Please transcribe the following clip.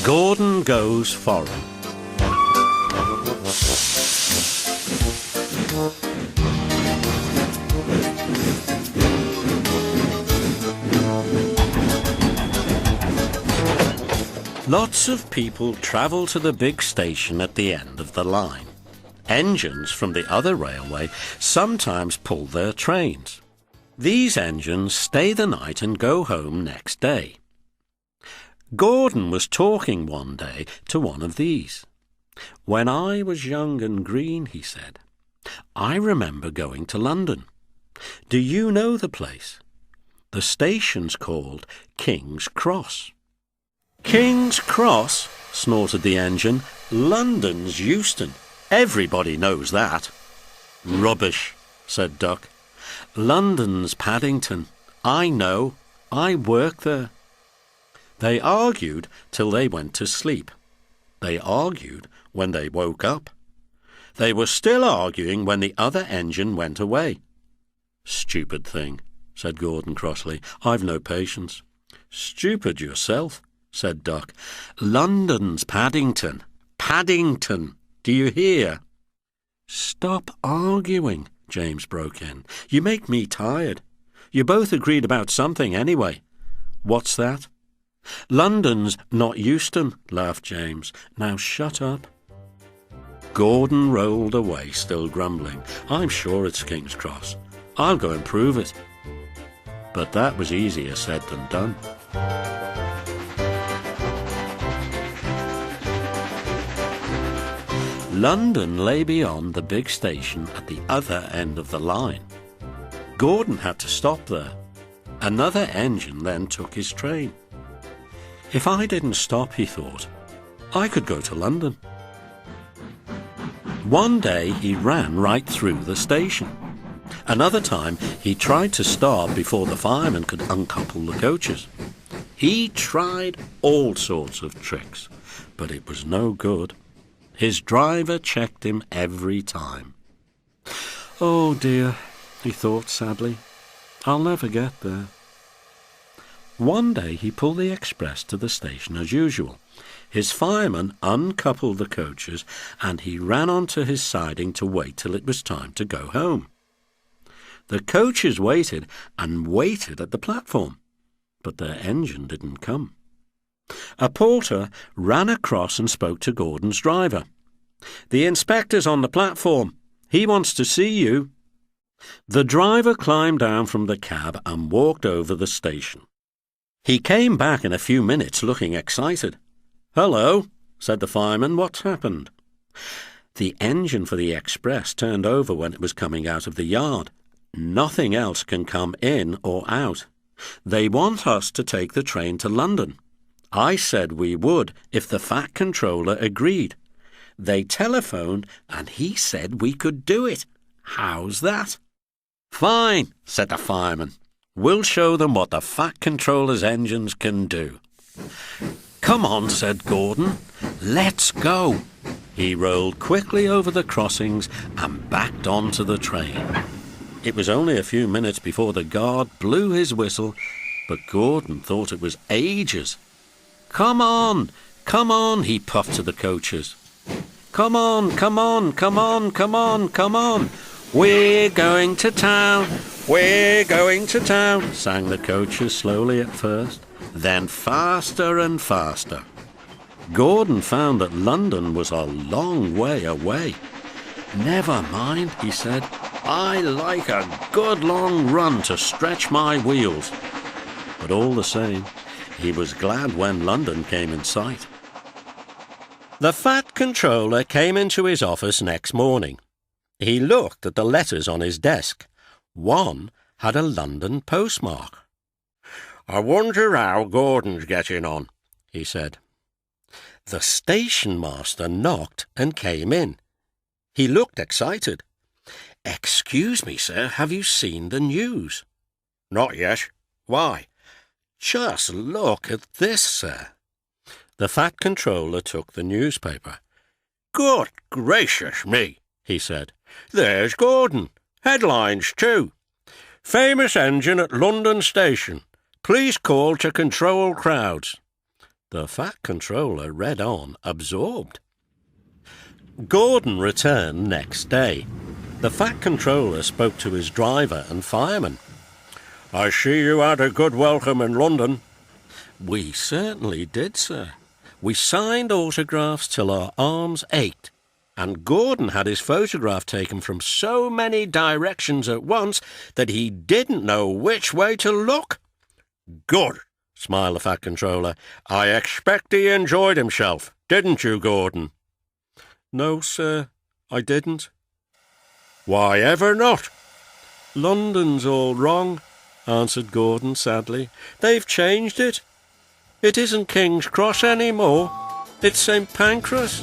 Gordon Goes Foreign. Lots of people travel to the big station at the end of the line. Engines from the other railway sometimes pull their trains. These engines stay the night and go home next day. Gordon was talking one day to one of these. "When I was young and green," he said, "I remember going to London. Do you know the place? The station's called King's Cross." "King's Cross?" snorted the engine. "London's Euston. Everybody knows that." "Rubbish," said Duck. "London's Paddington. I know. I work there." They argued till they went to sleep. They argued when they woke up. They were still arguing when the other engine went away. "Stupid thing," said Gordon crossly. "I've no patience." "Stupid yourself," said Duck. "London's Paddington. Paddington. Do you hear?" "Stop arguing," James broke in. "You make me tired. You both agreed about something anyway." "What's that?" "London's not Euston," laughed James. "Now shut up." Gordon rolled away, still grumbling. "I'm sure it's King's Cross. I'll go and prove it." But that was easier said than done. London lay beyond the big station at the other end of the line. Gordon had to stop there. Another engine then took his train. "If I didn't stop," he thought, "I could go to London." One day he ran right through the station. Another time he tried to stop before the fireman could uncouple the coaches. He tried all sorts of tricks, but it was no good. His driver checked him every time. "Oh dear," he thought sadly, "I'll never get there." One day he pulled the express to the station as usual. His fireman uncoupled the coaches and he ran onto his siding to wait till it was time to go home. The coaches waited and waited at the platform, but their engine didn't come. A porter ran across and spoke to Gordon's driver. "The inspector's on the platform. He wants to see you." The driver climbed down from the cab and walked over the station. He came back in a few minutes looking excited. "Hello," said the fireman. "What's happened?" "The engine for the express turned over when it was coming out of the yard. Nothing else can come in or out. They want us to take the train to London. I said we would if the Fat Controller agreed. They telephoned and he said we could do it. How's that?" "Fine," said the fireman. "We'll show them what the Fat Controller's engines can do." "Come on," said Gordon. "Let's go." He rolled quickly over the crossings and backed onto the train. It was only a few minutes before the guard blew his whistle, but Gordon thought it was ages. "Come on, come on," he puffed to the coaches. "Come on, come on, come on, come on, come on. We're going to town, we're going to town," sang the coaches slowly at first, then faster and faster. Gordon found that London was a long way away. "Never mind," he said. "I like a good long run to stretch my wheels." But all the same, he was glad when London came in sight. The Fat Controller came into his office next morning. He looked at the letters on his desk. One had a London postmark. "I wonder how Gordon's getting on," he said. The station master knocked and came in. He looked excited. "Excuse me, sir, have you seen the news?" "Not yet. Why?" "Just look at this, sir." The Fat Controller took the newspaper. "Good gracious me," he said. "There's Gordon. Headlines, too. Famous engine at London Station. Please call to control crowds." The Fat Controller read on, absorbed. Gordon returned next day. The Fat Controller spoke to his driver and fireman. "I see you had a good welcome in London." "We certainly did, sir. We signed autographs till our arms ached, and Gordon had his photograph taken from so many directions at once that he didn't know which way to look." "Good," smiled the Fat Controller. "I expect he enjoyed himself, didn't you, Gordon?" "No, sir, I didn't." "Why ever not?" "London's all wrong," answered Gordon sadly. "They've changed it. It isn't King's Cross any more. It's St. Pancras."